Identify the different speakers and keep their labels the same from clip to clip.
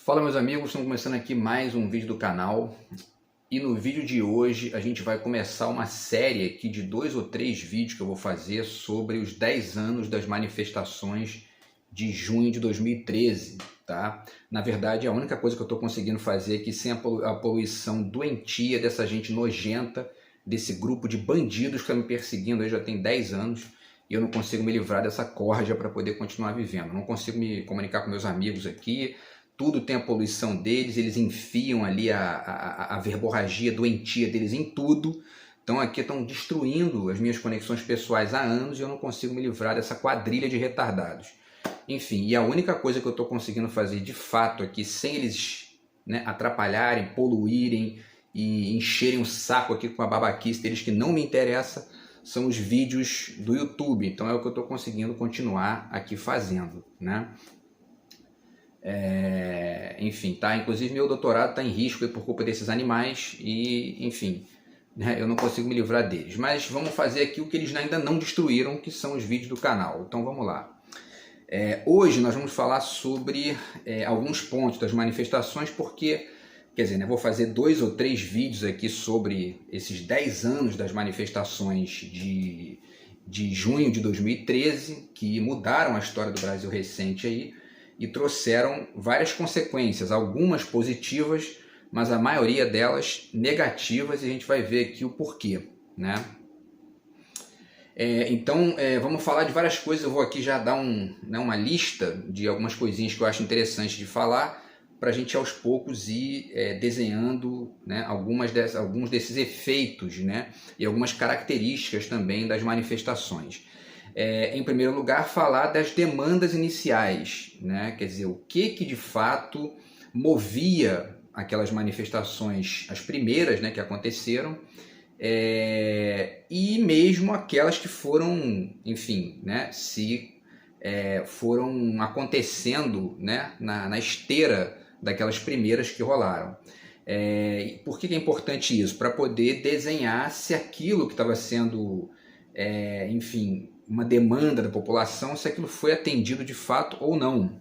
Speaker 1: Fala meus amigos, estamos começando aqui mais um vídeo do canal e no vídeo de hoje a gente vai começar uma série aqui de 2 ou 3 vídeos que eu vou fazer sobre os 10 anos das manifestações de junho de 2013, tá? Na verdade a única coisa que eu estou conseguindo fazer aqui sem a poluição doentia dessa gente nojenta, desse grupo de bandidos que está me perseguindo aí já tem 10 anos e eu não consigo me livrar dessa corja para poder continuar vivendo, não consigo me comunicar com meus amigos aqui. Tudo tem a poluição deles, eles enfiam ali a verborragia doentia deles em tudo. Então aqui estão destruindo as minhas conexões pessoais há anos e eu não consigo me livrar dessa quadrilha de retardados. Enfim, e a única coisa que eu estou conseguindo fazer de fato aqui, sem eles atrapalharem, poluírem e encherem o saco aqui com a babaquice deles que não me interessa, são os vídeos do YouTube. Então é o que eu estou conseguindo continuar aqui fazendo, né? Enfim, tá? Inclusive meu doutorado está em risco por culpa desses animais e, enfim, né, eu não consigo me livrar deles. Mas vamos fazer aqui o que eles ainda não destruíram, que são os vídeos do canal. Então vamos lá. Hoje nós vamos falar sobre alguns pontos das manifestações, porque, quer dizer, né, vou fazer 2 ou 3 vídeos aqui sobre esses 10 anos das manifestações de junho de 2013, que mudaram a história do Brasil recente aí, e trouxeram várias consequências, algumas positivas, mas a maioria delas negativas, e a gente vai ver aqui o porquê, né? Então, vamos falar de várias coisas. Eu vou aqui já dar uma lista de algumas coisinhas que eu acho interessante de falar, para a gente aos poucos ir desenhando, né, alguns desses efeitos, né, e algumas características também das manifestações. Em primeiro lugar, falar das demandas iniciais, né? Quer dizer, o que de fato movia aquelas manifestações, as primeiras, né, que aconteceram, e mesmo aquelas que foram, enfim, né, foram acontecendo, né, na esteira daquelas primeiras que rolaram. Por que é importante isso? Para poder desenhar se aquilo que estava sendo, enfim, uma demanda da população, se aquilo foi atendido de fato ou não.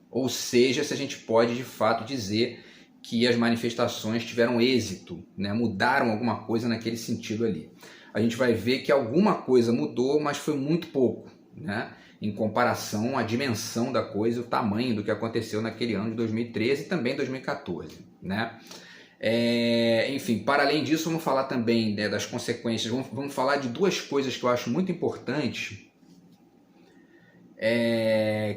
Speaker 1: Ou seja, se a gente pode de fato dizer que as manifestações tiveram êxito, né? Mudaram alguma coisa naquele sentido ali. A gente vai ver que alguma coisa mudou, mas foi muito pouco, né? Em comparação à dimensão da coisa, o tamanho do que aconteceu naquele ano de 2013 e também 2014, né? Enfim, para além disso, vamos falar também, né, das consequências. Vamos falar de 2 coisas que eu acho muito importantes,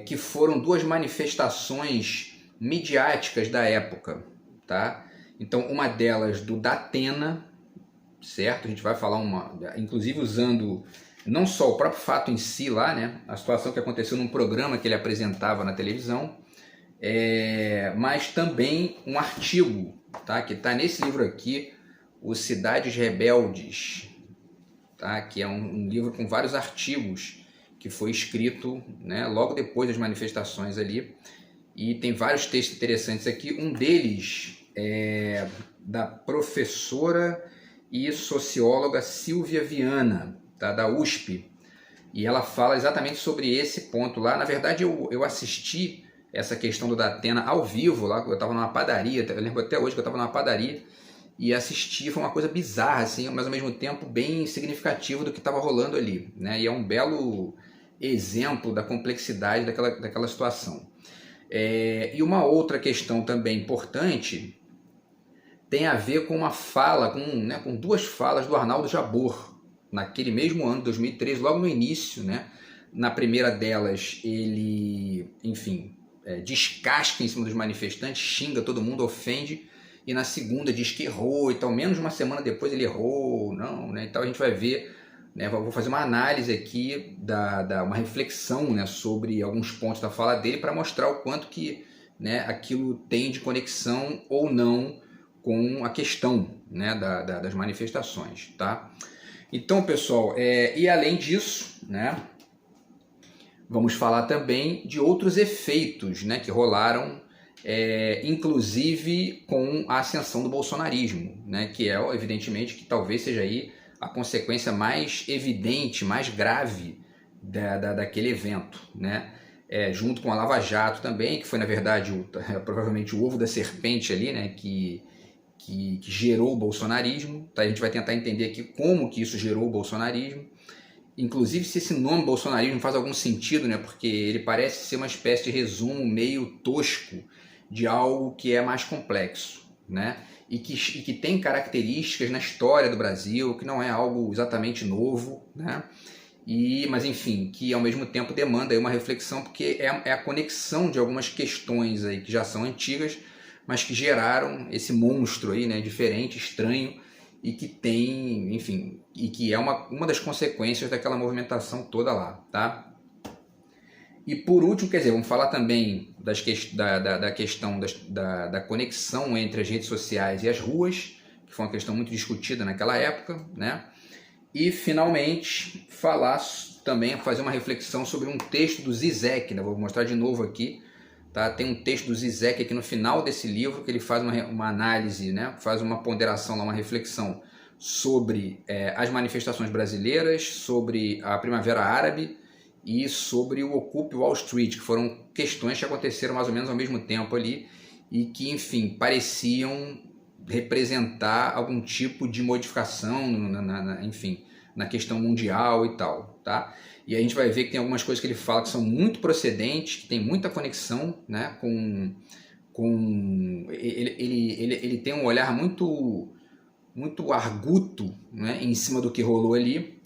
Speaker 1: que foram 2 manifestações midiáticas da época, tá? Então, uma delas do Datena, certo? A gente vai falar inclusive usando não só o próprio fato em si lá, né, a situação que aconteceu num programa que ele apresentava na televisão, mas também um artigo, tá, que está nesse livro aqui, o Cidades Rebeldes, tá, que é um livro com vários artigos que foi escrito, né, logo depois das manifestações ali, e tem vários textos interessantes aqui. Um deles é da professora e socióloga Silvia Viana, tá, da USP, e ela fala exatamente sobre esse ponto lá. Na verdade eu assisti essa questão do Datena ao vivo lá, eu estava numa padaria, eu lembro até hoje que eu estava numa padaria e assisti. Foi uma coisa bizarra assim, mas ao mesmo tempo bem significativo do que estava rolando ali, né? E é um belo exemplo da complexidade daquela situação. E uma outra questão também importante tem a ver com uma fala, com 2 falas do Arnaldo Jabor, naquele mesmo ano, 2013, logo no início, né? Na primeira delas, ele, enfim, descasca em cima dos manifestantes, xinga todo mundo, ofende, e na segunda diz que errou e tal. Menos de uma semana depois ele errou, não, né? Então a gente vai ver, né, vou fazer uma análise aqui, uma reflexão, né, sobre alguns pontos da fala dele para mostrar o quanto que, né, aquilo tem de conexão ou não com a questão, né, das manifestações, tá? Então, pessoal, e além disso, né, vamos falar também de outros efeitos, né, que rolaram, inclusive com a ascensão do bolsonarismo, né, que é, evidentemente, que talvez seja aí a consequência mais evidente, mais grave daquele evento, né? junto com a Lava Jato também, que foi na verdade provavelmente o ovo da serpente ali, né, que gerou o bolsonarismo. Tá? A gente vai tentar entender aqui como que isso gerou o bolsonarismo. Inclusive se esse nome bolsonarismo faz algum sentido, né, porque ele parece ser uma espécie de resumo meio tosco de algo que é mais complexo, né, e que tem características na história do Brasil, que não é algo exatamente novo, né, mas enfim, que ao mesmo tempo demanda aí uma reflexão, porque é a conexão de algumas questões aí que já são antigas, mas que geraram esse monstro aí, né, diferente, estranho, e que tem, enfim, e que é uma das consequências daquela movimentação toda lá, tá? E por último, quer dizer, vamos falar também da questão da conexão entre as redes sociais e as ruas, que foi uma questão muito discutida naquela época, né? E finalmente fazer uma reflexão sobre um texto do Zizek, né? Vou mostrar de novo aqui, tá? Tem um texto do Zizek aqui no final desse livro que ele faz uma análise, né? Faz uma ponderação, uma reflexão sobre as manifestações brasileiras, sobre a Primavera Árabe e sobre o Occupy Wall Street, que foram questões que aconteceram mais ou menos ao mesmo tempo ali e que, enfim, pareciam representar algum tipo de modificação enfim, na questão mundial e tal, tá? E a gente vai ver que tem algumas coisas que ele fala que são muito procedentes, que tem muita conexão, né, ele tem um olhar muito arguto, né, em cima do que rolou ali,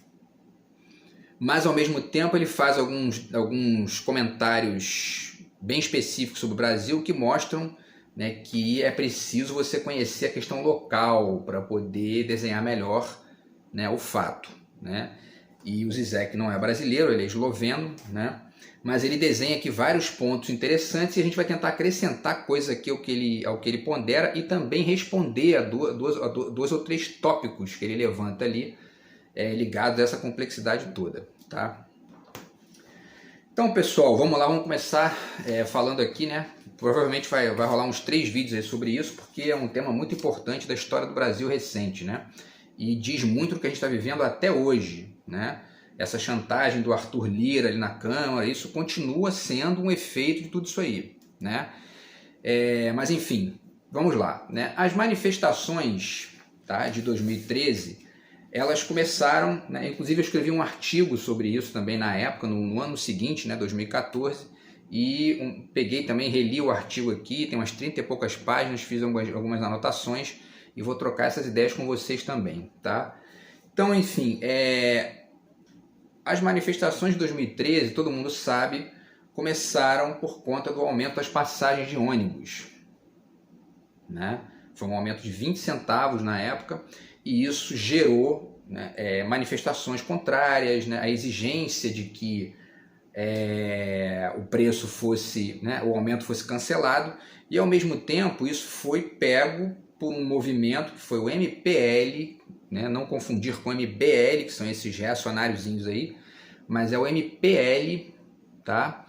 Speaker 1: mas ao mesmo tempo ele faz alguns comentários bem específicos sobre o Brasil que mostram, né, que é preciso você conhecer a questão local para poder desenhar melhor, né, o fato, né? E o Zizek não é brasileiro, ele é esloveno, né? Mas ele desenha aqui vários pontos interessantes e a gente vai tentar acrescentar coisas aqui ao que ele pondera e também responder a dois ou três tópicos que ele levanta ali, ligados a essa complexidade toda, tá? Então, pessoal, vamos lá, vamos começar falando aqui, né? Provavelmente vai rolar uns 3 vídeos aí sobre isso, porque é um tema muito importante da história do Brasil recente, né? E diz muito do que a gente está vivendo até hoje, né? Essa chantagem do Arthur Lira ali na Câmara, isso continua sendo um efeito de tudo isso aí, né? Mas enfim, vamos lá, né? As manifestações, tá, de 2013, elas começaram, né? Inclusive eu escrevi um artigo sobre isso também na época, no ano seguinte, né, 2014, e peguei também, reli o artigo aqui, tem umas 30 e poucas páginas, fiz algumas anotações e vou trocar essas ideias com vocês também, tá? Então, enfim, as manifestações de 2013, todo mundo sabe, começaram por conta do aumento das passagens de ônibus, né? Foi um aumento de 20 centavos na época e isso gerou, né, manifestações contrárias, né, à exigência de que o preço fosse, né, o aumento fosse cancelado, e ao mesmo tempo isso foi pego por um movimento que foi o MPL, né, não confundir com o MBL, que são esses reacionáriozinhos aí, mas é o MPL, tá?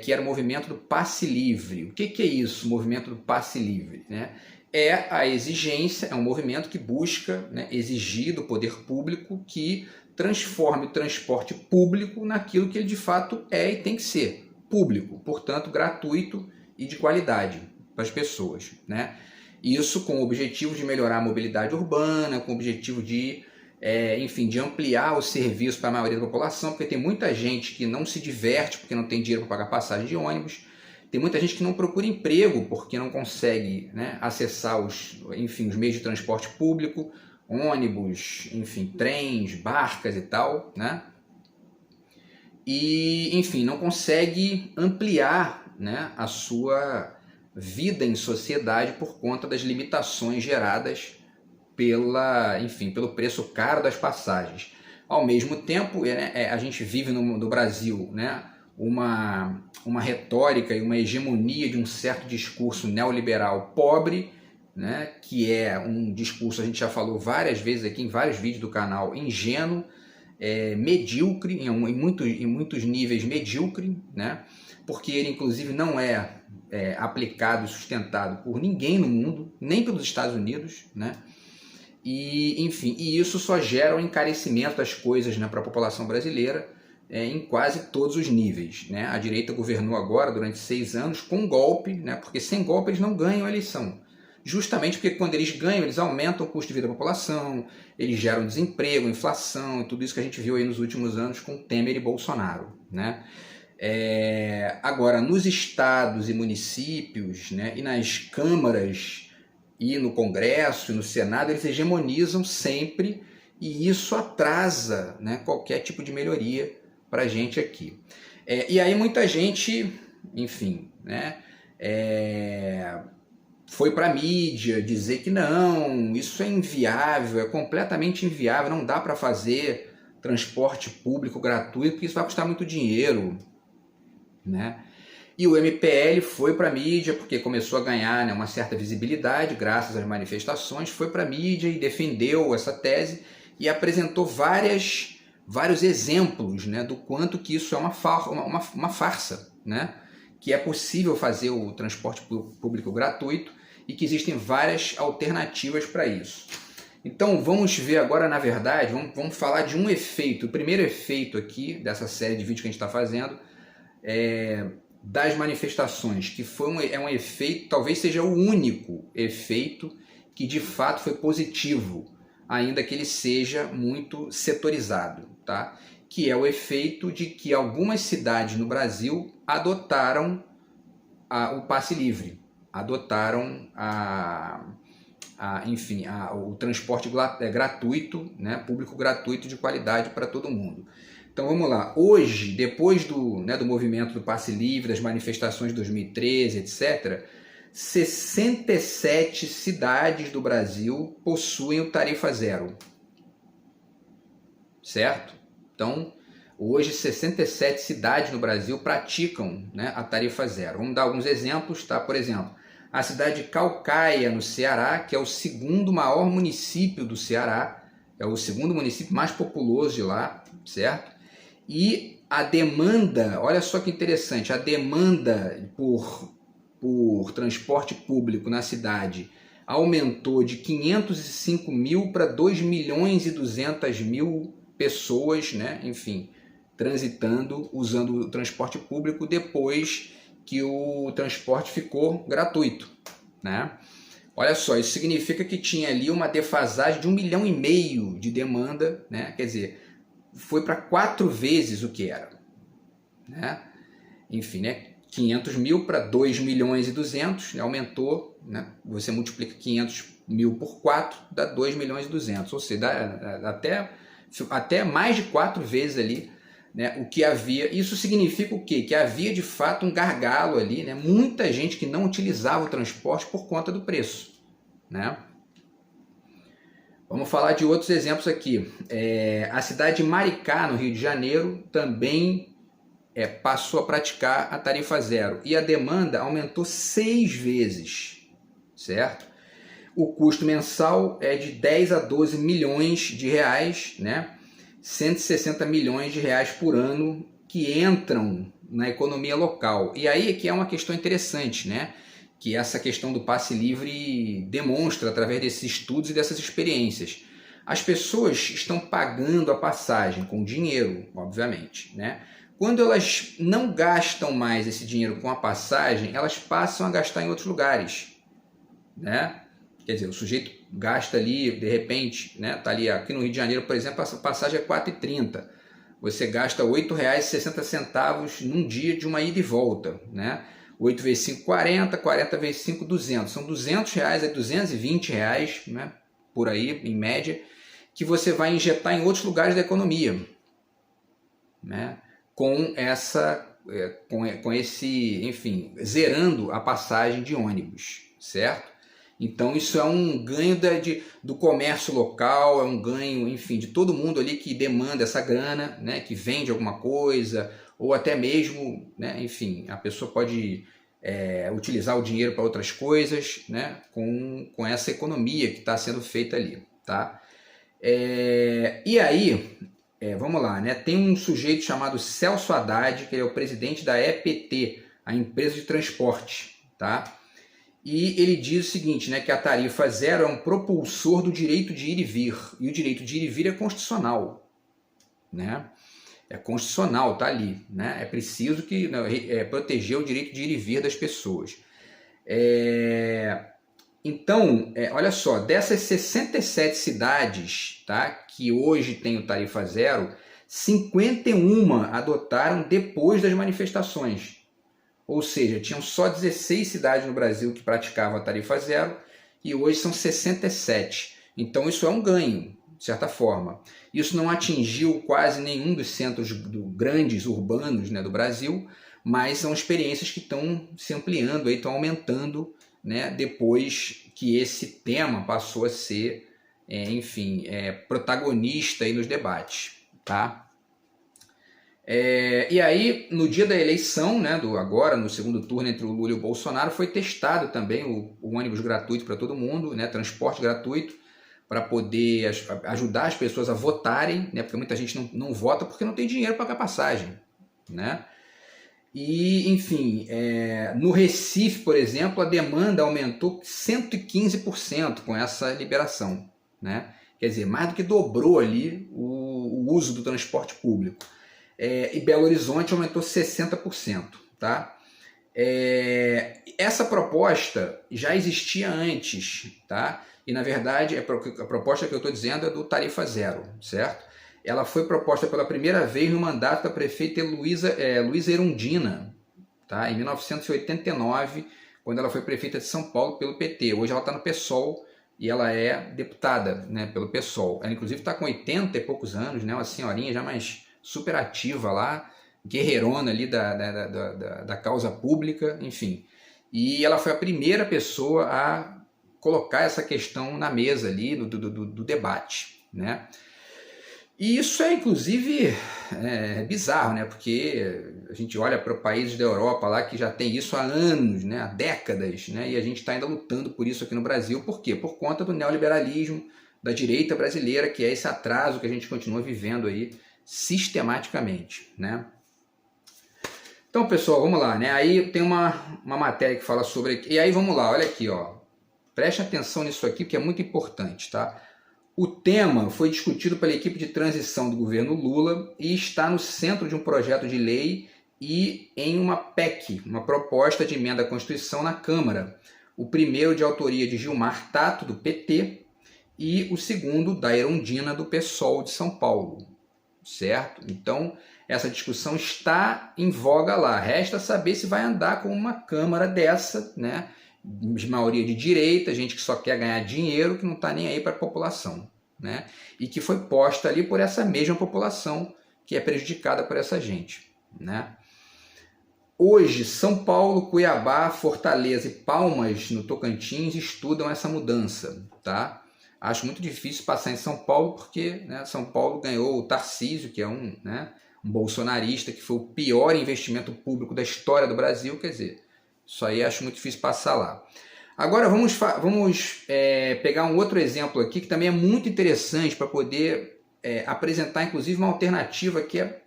Speaker 1: Que era o movimento do passe livre. O que é isso, o movimento do passe livre, né? É a exigência, é um movimento que busca, né, exigir do poder público que transforme o transporte público naquilo que ele de fato é e tem que ser, público, portanto gratuito e de qualidade para as pessoas, né? Isso com o objetivo de melhorar a mobilidade urbana, com o objetivo de, enfim, de ampliar o serviço para a maioria da população, porque tem muita gente que não se diverte porque não tem dinheiro para pagar passagem de ônibus, tem muita gente que não procura emprego porque não consegue, né, acessar os meios de transporte público, ônibus, enfim, trens, barcas e tal, né? E, enfim, não consegue ampliar, né, a sua vida em sociedade por conta das limitações geradas pelo preço caro das passagens. Ao mesmo tempo, a gente vive no Brasil, né, uma retórica e uma hegemonia de um certo discurso neoliberal pobre, né, que é um discurso, a gente já falou várias vezes aqui em vários vídeos do canal, ingênuo, medíocre, em muitos níveis medíocre, né, porque ele inclusive não é aplicado e sustentado por ninguém no mundo, nem pelos Estados Unidos, né? E, enfim, e isso só gera um encarecimento das coisas, né, para a população brasileira, em quase todos os níveis, né? A direita governou agora durante 6 anos com golpe, né? Porque sem golpe eles não ganham a eleição. Justamente porque quando eles ganham, eles aumentam o custo de vida da população, eles geram desemprego, inflação, e tudo isso que a gente viu aí nos últimos anos com Temer e Bolsonaro, né? Agora, nos estados e municípios, né, e nas câmaras e no Congresso e no Senado, eles hegemonizam sempre, e isso atrasa, né, qualquer tipo de melhoria para a gente aqui. E aí muita gente, enfim, né, foi para a mídia dizer que não, isso é inviável, é completamente inviável, não dá para fazer transporte público gratuito, porque isso vai custar muito dinheiro, né? E o MPL foi para a mídia, porque começou a ganhar, né, uma certa visibilidade, graças às manifestações, foi para a mídia e defendeu essa tese e apresentou vários exemplos, né, do quanto que isso é uma farsa, né? Que é possível fazer o transporte público gratuito e que existem várias alternativas para isso. Então vamos ver agora, na verdade, vamos falar de um efeito. O primeiro efeito aqui dessa série de vídeos que a gente está fazendo das manifestações, que foi um efeito, talvez seja o único efeito que de fato foi positivo, ainda que ele seja muito setorizado, tá? Que é o efeito de que algumas cidades no Brasil adotaram o passe livre, adotaram o transporte gratuito, né, público gratuito de qualidade para todo mundo. Então vamos lá, hoje, depois do movimento do passe livre, das manifestações de 2013, etc., 67 cidades do Brasil possuem o tarifa zero, certo? Então, hoje 67 cidades no Brasil praticam, né, a tarifa zero. Vamos dar alguns exemplos, tá? Por exemplo, a cidade de Caucaia, no Ceará, que é o segundo maior município do Ceará, é o segundo município mais populoso de lá, certo? E a demanda, olha só que interessante, a demanda por transporte público na cidade aumentou de 505 mil para 2 milhões e 200 mil pessoas, né? Enfim, transitando, usando o transporte público depois que o transporte ficou gratuito, né? Olha só, isso significa que tinha ali uma defasagem de 1,5 milhão de demanda, né? Quer dizer, foi para 4 vezes o que era, né? Enfim, né? 500 mil para 2 milhões e 200, né? Aumentou, né? Você multiplica 500 mil por 4, dá 2 milhões e 200, ou seja, dá até mais de 4 vezes ali, né, o que havia. Isso significa o quê? Que havia de fato um gargalo ali, né? Muita gente que não utilizava o transporte por conta do preço, né? Vamos falar de outros exemplos aqui. A cidade de Maricá, no Rio de Janeiro, também passou a praticar a tarifa zero e a demanda aumentou 6 vezes, certo? O custo mensal é de 10 a 12 milhões de reais, né? 160 milhões de reais por ano que entram na economia local. E aí é que é uma questão interessante, né? Que essa questão do passe livre demonstra através desses estudos e dessas experiências. As pessoas estão pagando a passagem com dinheiro, obviamente, né? Quando elas não gastam mais esse dinheiro com a passagem, elas passam a gastar em outros lugares, né? Quer dizer, o sujeito gasta ali, de repente, né? Tá ali, aqui no Rio de Janeiro, por exemplo, a passagem é R$ 4,30. Você gasta R$ 8,60 num dia de uma ida e volta, né? 8 vezes 5, 40, 40 vezes 5, 200. São R$200, R$220, né? Por aí, em média, que você vai injetar em outros lugares da economia, né? Com esse, enfim, zerando a passagem de ônibus, certo? Então isso é um ganho do comércio local, é um ganho, enfim, de todo mundo ali que demanda essa grana, né, que vende alguma coisa, ou até mesmo, né, enfim, a pessoa pode utilizar o dinheiro para outras coisas, né, com essa economia que está sendo feita ali, tá? E aí, vamos lá, né, tem um sujeito chamado Celso Haddad, que é o presidente da EPT, a empresa de transporte, tá? E ele diz o seguinte, né, que a tarifa zero é um propulsor do direito de ir e vir, e o direito de ir e vir é constitucional, né? É constitucional, tá ali, né? É preciso que proteger o direito de ir e vir das pessoas. Então, olha só, dessas 67 cidades, tá, que hoje tem o tarifa zero, 51 adotaram depois das manifestações. Ou seja, tinham só 16 cidades no Brasil que praticavam a tarifa zero e hoje são 67. Então isso é um ganho, de certa forma. Isso não atingiu quase nenhum dos centros grandes urbanos, né, do Brasil, mas são experiências que estão se ampliando, aí, estão aumentando, né, depois que esse tema passou a ser, protagonista aí nos debates. Tá? E aí, no dia da eleição, né, agora, no segundo turno entre o Lula e o Bolsonaro, foi testado também o ônibus gratuito para todo mundo, né, transporte gratuito, para poder ajudar as pessoas a votarem, né, porque muita gente não vota porque não tem dinheiro para pagar passagem. Né? E, enfim, no Recife, por exemplo, a demanda aumentou 115% com essa liberação. Né? Quer dizer, mais do que dobrou ali o uso do transporte público. E Belo Horizonte aumentou 60%. Tá? Essa proposta já existia antes, tá? E na verdade a proposta que eu estou dizendo é do tarifa zero, certo? Ela foi proposta pela primeira vez no mandato da prefeita Luísa Erundina, tá? Em 1989, quando ela foi prefeita de São Paulo pelo PT. Hoje ela está no PSOL e ela é deputada, né, pelo PSOL. Ela inclusive está com 80 e poucos anos, né, uma senhorinha já mais super ativa lá, guerreirona ali da causa pública, enfim. E ela foi a primeira pessoa a colocar essa questão na mesa ali, do debate, né? E isso é, inclusive, bizarro, né? Porque a gente olha para países da Europa lá que já tem isso há anos, né? Há décadas, né? E a gente está ainda lutando por isso aqui no Brasil. Por quê? Por conta do neoliberalismo, da direita brasileira, que é esse atraso que a gente continua vivendo aí sistematicamente, né? Então, pessoal, vamos lá, né? Aí tem uma matéria que fala sobre... E aí, vamos lá, olha aqui, ó. Preste atenção nisso aqui, que é muito importante, tá? O tema foi discutido pela equipe de transição do governo Lula e está no centro de um projeto de lei e em uma PEC, uma proposta de emenda à Constituição na Câmara. O primeiro de autoria de Gilmar Tato, do PT, e o segundo da Erundina, do PSOL de São Paulo. Certo? Então, essa discussão está em voga lá. Resta saber se vai andar com uma Câmara dessa, né? De maioria de direita, gente que só quer ganhar dinheiro, que não está nem aí para a população, né? E que foi posta ali por essa mesma população que é prejudicada por essa gente, né? Hoje, São Paulo, Cuiabá, Fortaleza e Palmas, no Tocantins, estudam essa mudança, tá? Acho muito difícil passar em São Paulo, porque, né, São Paulo ganhou o Tarcísio, que é um bolsonarista, que foi o pior investimento público da história do Brasil, quer dizer, isso aí acho muito difícil passar lá. Agora vamos pegar um outro exemplo aqui, que também é muito interessante para poder apresentar, inclusive, uma alternativa que é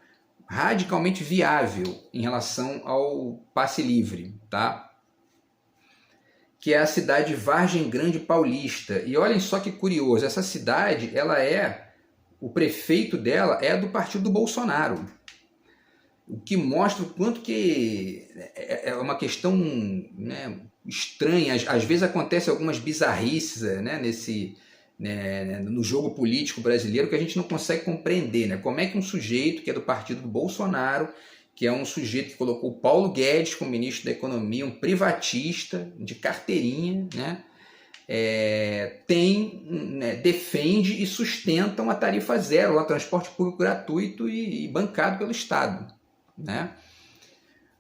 Speaker 1: radicalmente viável em relação ao passe livre, tá? Que é a cidade de Vargem Grande Paulista. E olhem só que curioso, essa cidade, o prefeito dela é do partido do Bolsonaro. O que mostra o quanto que é uma questão, né, estranha. Às vezes acontecem algumas bizarrices, né, no jogo político brasileiro que a gente não consegue compreender. Né? Como é que um sujeito que é do partido do Bolsonaro, que é um sujeito que colocou o Paulo Guedes como ministro da Economia, um privatista de carteirinha, né, defende e sustenta uma tarifa zero, lá, transporte público gratuito e bancado pelo Estado. Né?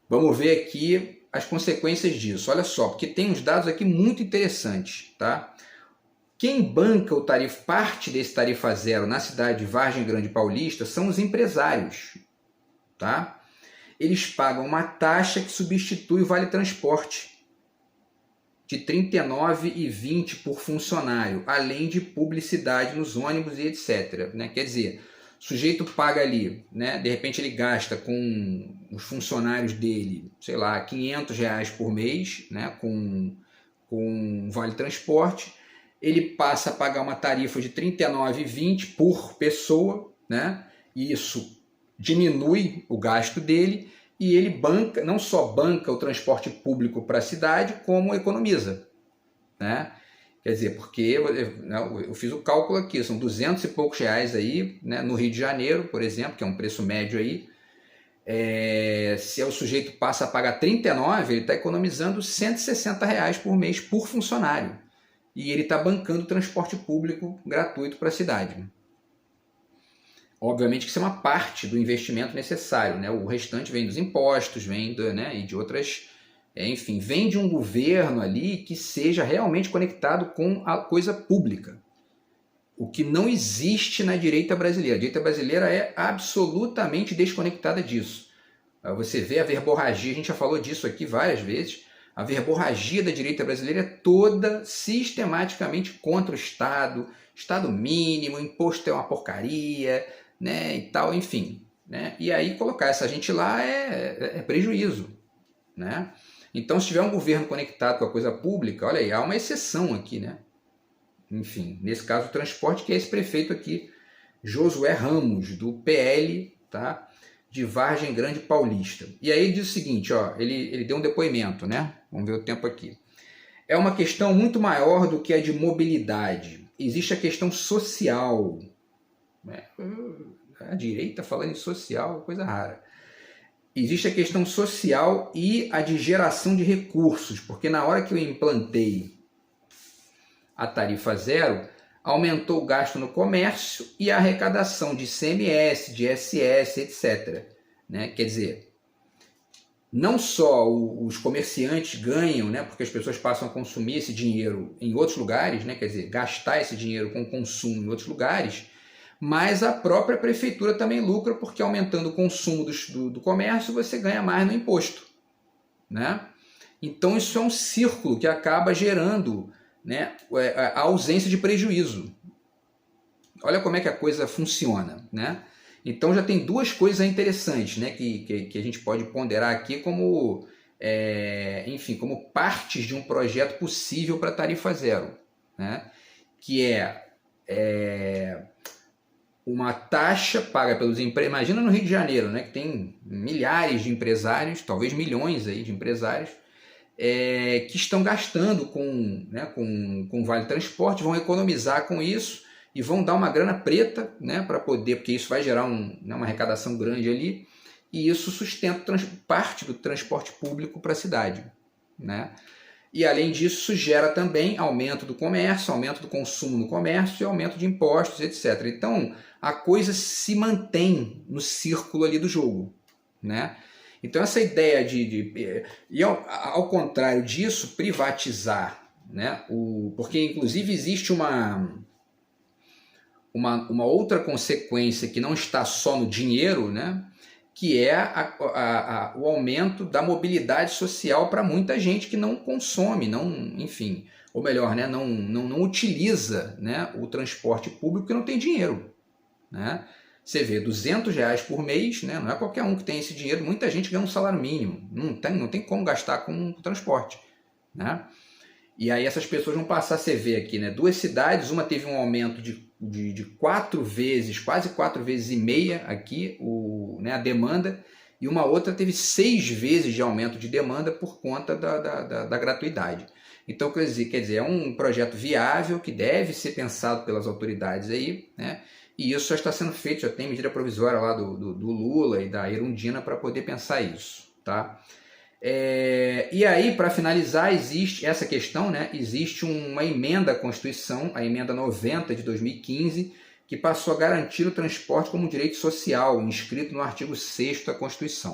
Speaker 1: Vamos ver aqui as consequências disso. Olha só, porque tem uns dados aqui muito interessantes. Tá? Quem banca parte desse tarifa zero na cidade de Vargem Grande Paulista são os empresários. Tá? Eles pagam uma taxa que substitui o Vale Transporte, de R$ 39,20 por funcionário, além de publicidade nos ônibus e etc. Né? Quer dizer, o sujeito paga ali, né? De repente ele gasta com os funcionários dele, sei lá, R$500 por mês, né? com Vale Transporte, ele passa a pagar uma tarifa de R$ 39,20 por pessoa, né? E isso diminui o gasto dele e ele banca, não só banca o transporte público para a cidade, como economiza, né? Quer dizer, porque eu fiz o cálculo aqui, são 200 e poucos reais aí, né, no Rio de Janeiro, por exemplo, que é um preço médio aí. Se o sujeito passa a pagar 39, ele está economizando 160 reais por mês por funcionário. E ele está bancando transporte público gratuito para a cidade. Obviamente que isso é uma parte do investimento necessário, né? O restante vem dos impostos, vem né, e de outras... enfim, vem de um governo ali que seja realmente conectado com a coisa pública. O que não existe na direita brasileira. A direita brasileira é absolutamente desconectada disso. Você vê a verborragia, a gente já falou disso aqui várias vezes, a verborragia da direita brasileira é toda sistematicamente contra o Estado, Estado mínimo, imposto é uma porcaria, né, e tal, enfim. Né? E aí colocar essa gente lá é prejuízo, né? Então, se tiver um governo conectado com a coisa pública, olha aí, há uma exceção aqui, né? Enfim, nesse caso o transporte, que é esse prefeito aqui, Josué Ramos, do PL, tá? De Vargem Grande Paulista. E aí ele diz o seguinte, ó, ele deu um depoimento, né? Vamos ver o tempo aqui. É uma questão muito maior do que a de mobilidade. Existe a questão social. Né? A direita falando em social, coisa rara. Existe a questão social e a de geração de recursos, porque na hora que eu implantei a tarifa zero, aumentou o gasto no comércio e a arrecadação de ICMS, de ISS, etc. Né? Quer dizer, não só os comerciantes ganham, né, porque as pessoas passam a consumir esse dinheiro em outros lugares, né, quer dizer, gastar esse dinheiro com consumo em outros lugares, mas a própria prefeitura também lucra, porque aumentando o consumo do comércio, você ganha mais no imposto. Né? Então isso é um círculo que acaba gerando, né, a ausência de prejuízo. Olha como é que a coisa funciona. Né? Então já tem duas coisas interessantes, né, que a gente pode ponderar aqui como, enfim, como partes de um projeto possível para tarifa zero. Né? Que uma taxa paga pelos empresários. Imagina no Rio de Janeiro, né, que tem milhares de empresários, talvez milhões aí de empresários, que estão gastando com Vale Transporte, vão economizar com isso e vão dar uma grana preta, né, para poder, porque isso vai gerar uma arrecadação grande ali, e isso sustenta parte do transporte público para a cidade. Né? E além disso, isso gera também aumento do comércio, aumento do consumo no comércio e aumento de impostos, etc. Então, a coisa se mantém no círculo ali do jogo. Né? Então, essa ideia e ao contrário disso, privatizar, né? Porque inclusive existe uma outra consequência que não está só no dinheiro, né? Que é o aumento da mobilidade social para muita gente que não consome, enfim, ou melhor, né, não utiliza, né, o transporte público porque não tem dinheiro. Né? Você vê, R$200 por mês, né, não é qualquer um que tem esse dinheiro, muita gente ganha um salário mínimo, não tem como gastar com transporte. Né? E aí essas pessoas vão passar, você vê aqui, né, duas cidades, uma teve um aumento de 4 vezes, quase 4 vezes e meia aqui, a demanda, e uma outra teve 6 vezes de aumento de demanda por conta da gratuidade. Então, quer dizer, é um projeto viável que deve ser pensado pelas autoridades aí, né? E isso já está sendo feito, já tem medida provisória lá do Lula e da Erundina para poder pensar isso, tá? E aí, para finalizar, existe essa questão, né? Existe uma emenda à Constituição, a emenda 90 de 2015, que passou a garantir o transporte como um direito social, inscrito no artigo 6º da Constituição.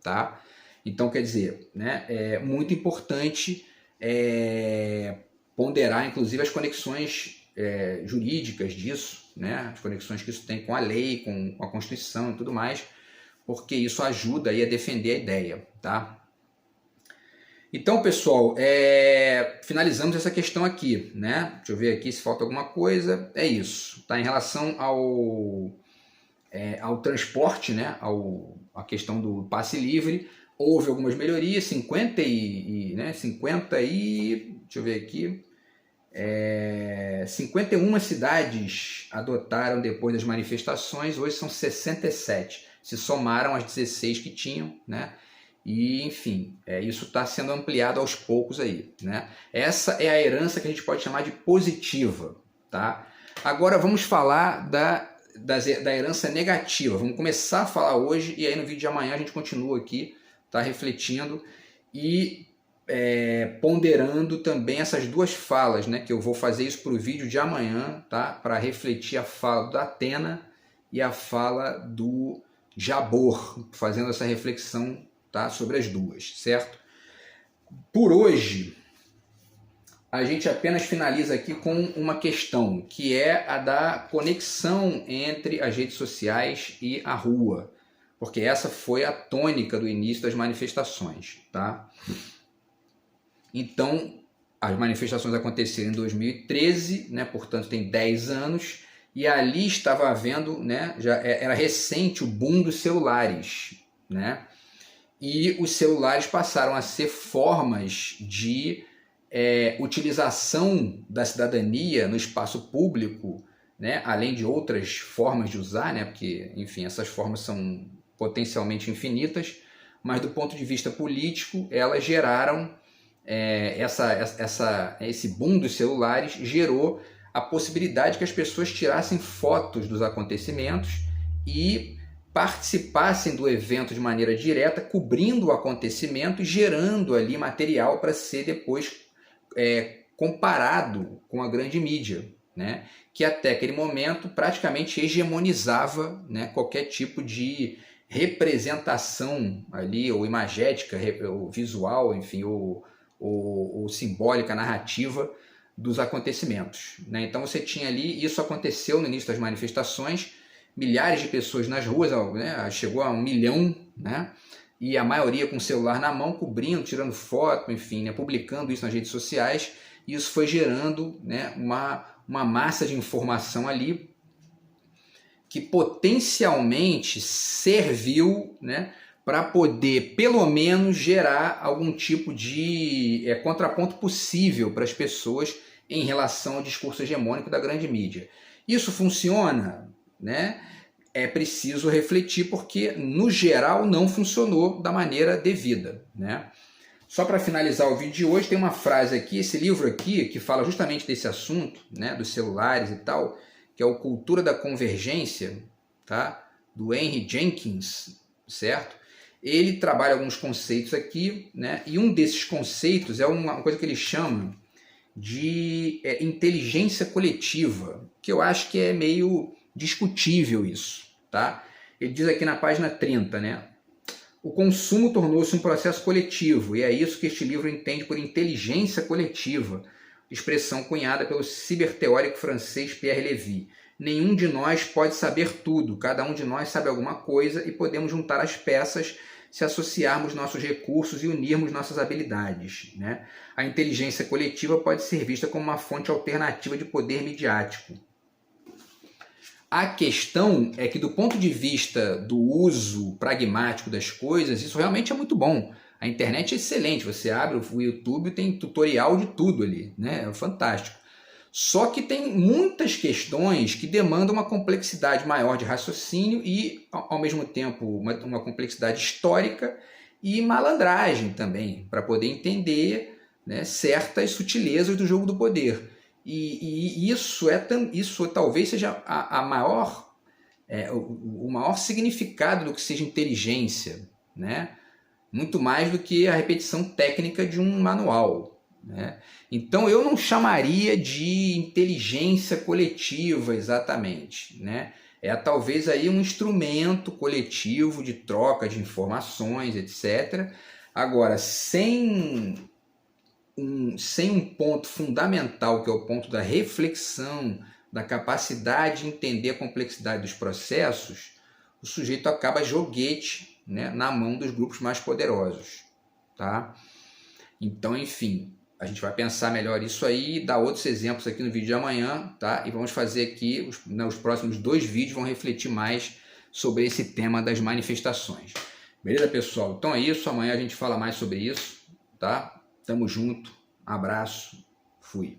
Speaker 1: Tá? Então, quer dizer, né, é muito importante ponderar, inclusive, as conexões jurídicas disso, né? As conexões que isso tem com a lei, com a Constituição e tudo mais, porque isso ajuda aí a defender a ideia. Tá? Então, pessoal, finalizamos essa questão aqui, né? Deixa eu ver aqui se falta alguma coisa. É isso. Tá? Em relação ao transporte, né? A questão do passe livre, houve algumas melhorias, 50 e... deixa eu ver aqui. 51 cidades adotaram depois das manifestações, hoje são 67, se somaram as 16 que tinham, né? E, enfim, isso está sendo ampliado aos poucos aí, né? Essa é a herança que a gente pode chamar de positiva, tá? Agora vamos falar da herança negativa. Vamos começar a falar hoje e aí no vídeo de amanhã a gente continua aqui, tá? Refletindo e ponderando também essas duas falas, né? Que eu vou fazer isso para o vídeo de amanhã, tá? Para refletir a fala da Atena e a fala do Jabor, fazendo essa reflexão, tá? Sobre as duas, certo? Por hoje, a gente apenas finaliza aqui com uma questão, que é a da conexão entre as redes sociais e a rua, porque essa foi a tônica do início das manifestações, tá? Então, as manifestações aconteceram em 2013, né? Portanto tem 10 anos, e ali estava havendo, né? Já era recente o boom dos celulares, né? E os celulares passaram a ser formas de utilização da cidadania no espaço público, né? Além de outras formas de usar, né? Porque, enfim, essas formas são potencialmente infinitas, mas do ponto de vista político, elas geraram esse boom dos celulares gerou a possibilidade que as pessoas tirassem fotos dos acontecimentos e participassem do evento de maneira direta, cobrindo o acontecimento e gerando ali material para ser depois comparado com a grande mídia, né? Que até aquele momento praticamente hegemonizava, né, qualquer tipo de representação ali, ou imagética, ou visual, enfim, ou simbólica, narrativa dos acontecimentos, né? Então você tinha ali, isso aconteceu no início das manifestações, milhares de pessoas nas ruas, né? Chegou a 1 milhão, né? E a maioria com o celular na mão, cobrindo, tirando foto, enfim, né? Publicando isso nas redes sociais, e isso foi gerando, né, uma massa de informação ali que potencialmente serviu, né, para poder, pelo menos, gerar algum tipo de contraponto possível para as pessoas em relação ao discurso hegemônico da grande mídia. Isso funciona, né? É preciso refletir porque, no geral, não funcionou da maneira devida, né? Só para finalizar o vídeo de hoje, tem uma frase aqui, esse livro aqui, que fala justamente desse assunto, né, dos celulares e tal, que é o Cultura da Convergência, tá? Do Henry Jenkins, certo? Ele trabalha alguns conceitos aqui, né? E um desses conceitos é uma coisa que ele chama de inteligência coletiva, que eu acho que é meio discutível isso, tá? Ele diz aqui na página 30, né? O consumo tornou-se um processo coletivo, e é isso que este livro entende por inteligência coletiva, expressão cunhada pelo ciberteórico francês Pierre Lévy. Nenhum de nós pode saber tudo, cada um de nós sabe alguma coisa e podemos juntar as peças se associarmos nossos recursos e unirmos nossas habilidades, né? A inteligência coletiva pode ser vista como uma fonte alternativa de poder midiático. A questão é que, do ponto de vista do uso pragmático das coisas, isso realmente é muito bom. A internet é excelente, você abre o YouTube, tem tutorial de tudo ali, né? É fantástico. Só que tem muitas questões que demandam uma complexidade maior de raciocínio e, ao mesmo tempo, uma complexidade histórica e malandragem também, para poder entender, né, certas sutilezas do jogo do poder. E isso talvez seja o maior significado do que seja inteligência, né? Muito mais do que a repetição técnica de um manual, né? Então eu não chamaria de inteligência coletiva exatamente, né? É talvez aí um instrumento coletivo de troca de informações, etc. Agora, sem um ponto fundamental, que é o ponto da reflexão, da capacidade de entender a complexidade dos processos, o sujeito acaba joguete, né, na mão dos grupos mais poderosos, tá? Então, enfim, a gente vai pensar melhor isso aí, dar outros exemplos aqui no vídeo de amanhã, tá? E vamos fazer aqui, os próximos 2 vídeos vão refletir mais sobre esse tema das manifestações. Beleza, pessoal? Então é isso, amanhã a gente fala mais sobre isso, tá? Tamo junto, abraço, fui.